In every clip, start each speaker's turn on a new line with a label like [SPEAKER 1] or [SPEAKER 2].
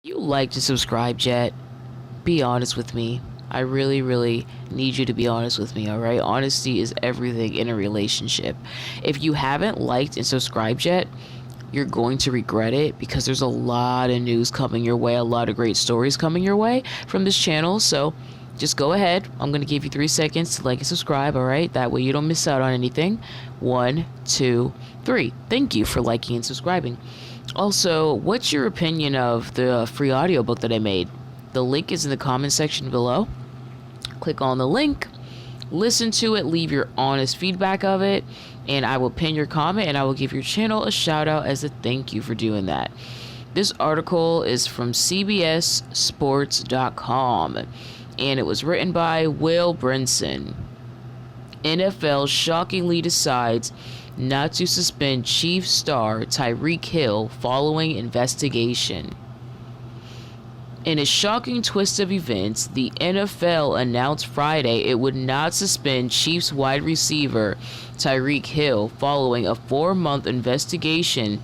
[SPEAKER 1] You like to subscribe yet? Be honest with me. I really, really need you to be honest with me, alright? Honesty is everything in a relationship. If you haven't liked and subscribed yet, you're going to regret it because there's a lot of news coming your way, a lot of great stories coming your way from this channel. So just go ahead. I'm going to give you 3 seconds to like and subscribe, alright? That way you don't miss out on anything. 1, 2, 3. Thank you for liking and subscribing. Also, what's your opinion of the free audiobook that I made? The link is in the comment section below. Click on the link, listen to it, leave your honest feedback of it, and I will pin your comment and I will give your channel a shout out as a thank you for doing that. This article is from CBSSports.com and it was written by Will Brinson. NFL shockingly decides not to suspend Chiefs star Tyreek Hill following investigation. In a shocking twist of events, the NFL announced Friday it would not suspend Chiefs wide receiver Tyreek Hill following a 4-month investigation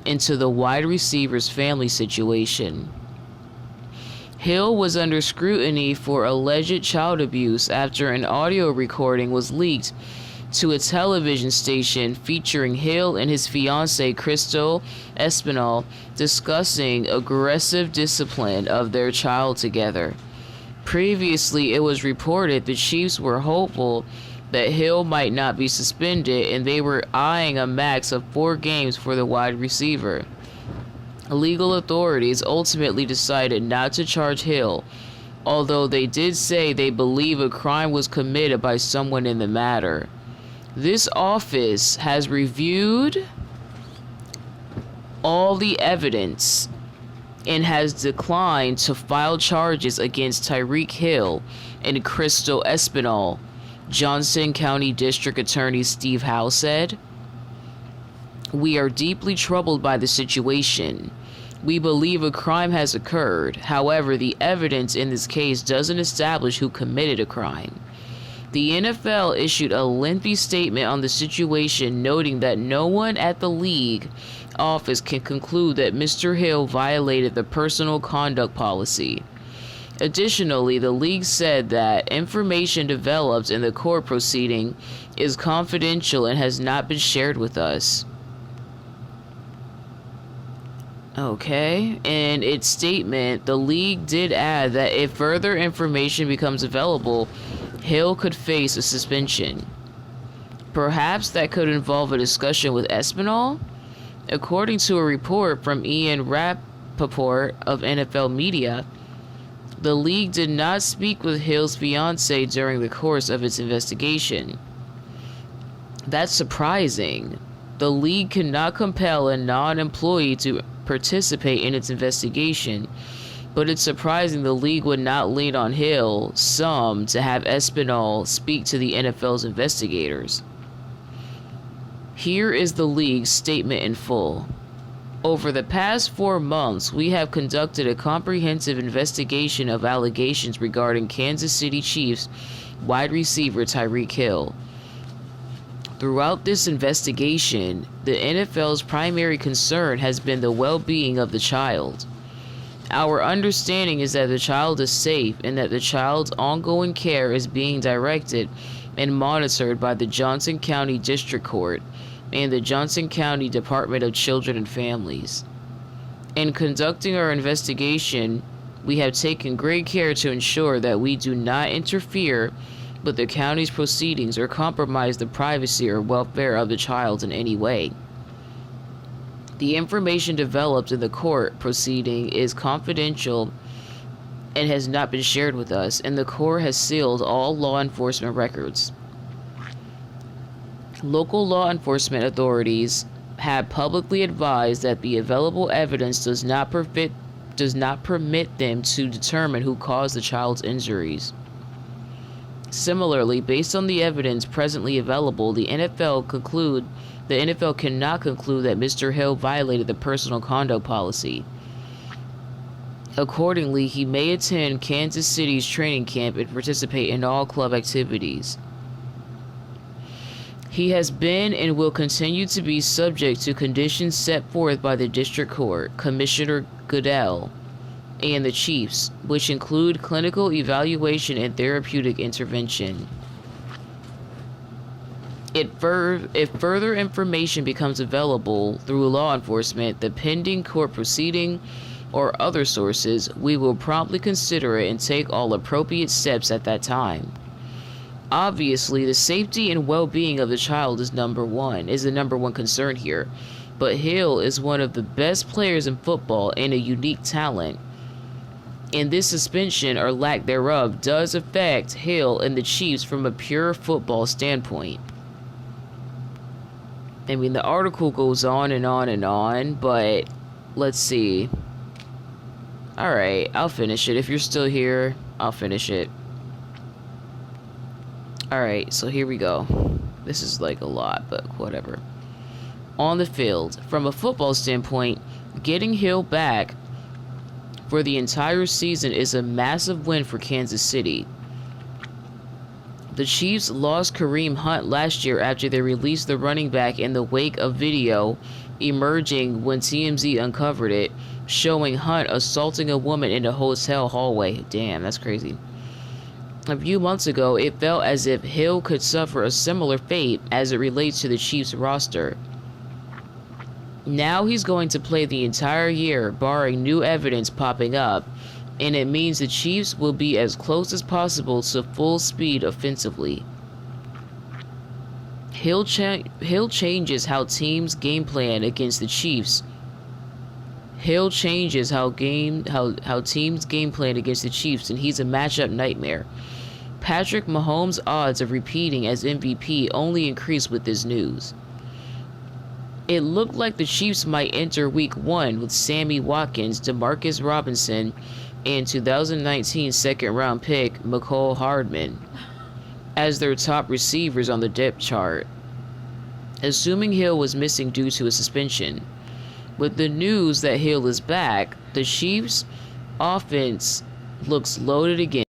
[SPEAKER 1] into the wide receiver's family situation. Hill was under scrutiny for alleged child abuse after an audio recording was leaked to a television station featuring Hill and his fiancee Crystal Espinal discussing aggressive discipline of their child together. Previously, it was reported the Chiefs were hopeful that Hill might not be suspended and they were eyeing a max of 4 games for the wide receiver. Legal authorities ultimately decided not to charge Hill, although they did say they believe a crime was committed by someone in the matter. This office has reviewed all the evidence and has declined to file charges against Tyreek Hill and Crystal Espinal, Johnson County District Attorney Steve Howe said. "We are deeply troubled by the situation. We believe a crime has occurred. However, the evidence in this case doesn't establish who committed a crime." The NFL issued a lengthy statement on the situation, noting that no one at the league office can conclude that Mr. Hill violated the personal conduct policy. Additionally, the league said that information developed in the court proceeding is confidential and has not been shared with us. Okay, in its statement, the league did add that if further information becomes available, Hill could face a suspension. Perhaps that could involve a discussion with Espinal? According to a report from Ian Rappaport of NFL Media, the league did not speak with Hill's fiancee during the course of its investigation. That's surprising. The league cannot compel a non-employee to participate in its investigation, but it's surprising the league would not lean on Hill some to have Espinal speak to the NFL's investigators. Here is the league's statement in full. "Over the past 4 months, we have conducted a comprehensive investigation of allegations regarding Kansas City Chiefs wide receiver Tyreek Hill. Throughout this investigation, the NFL's primary concern has been the well-being of the child. Our understanding is that the child is safe and that the child's ongoing care is being directed and monitored by the Johnson County District Court and the Johnson County Department of Children and Families. In conducting our investigation, we have taken great care to ensure that we do not interfere with the county's proceedings or compromise the privacy or welfare of the child in any way. The information developed in the court proceeding is confidential and has not been shared with us, and the court has sealed all law enforcement records. Local law enforcement authorities have publicly advised that the available evidence does not permit them to determine who caused the child's injuries. Similarly, based on the evidence presently available, the NFL cannot conclude that Mr. Hill violated the personal conduct policy. Accordingly, he may attend Kansas City's training camp and participate in all club activities. He has been and will continue to be subject to conditions set forth by the District Court, Commissioner Goodell, and the Chiefs, which include clinical evaluation and therapeutic intervention. If further information becomes available through law enforcement, the pending court proceeding, or other sources, we will promptly consider it and take all appropriate steps at that time. Obviously, the safety and well-being of the child is the number one concern here, but Hill is one of the best players in football and a unique talent. And this suspension or lack thereof does affect Hill and the Chiefs from a pure football standpoint. I mean, the article goes on and on and on, but let's see. Alright, I'll finish it. If you're still here, I'll finish it. Alright, so here we go. This is like a lot, but whatever. On the field, from a football standpoint, getting Hill back for the entire season is a massive win for Kansas City. The Chiefs lost Kareem Hunt last year after they released the running back in the wake of video emerging when TMZ uncovered it, showing Hunt assaulting a woman in a hotel hallway. Damn, that's crazy. A few months ago, it felt as if Hill could suffer a similar fate as it relates to the Chiefs roster. Now he's going to play the entire year, barring new evidence popping up, and it means the Chiefs will be as close as possible to full speed offensively. Hill changes how teams game plan against the Chiefs. Hill changes how teams game plan against the Chiefs, and he's a matchup nightmare. Patrick Mahomes' odds of repeating as MVP only increase with this news. It looked like the Chiefs might enter Week 1 with Sammy Watkins, DeMarcus Robinson, and 2019 second-round pick Mecole Hardman as their top receivers on the depth chart, assuming Hill was missing due to a suspension. With the news that Hill is back, the Chiefs' offense looks loaded again.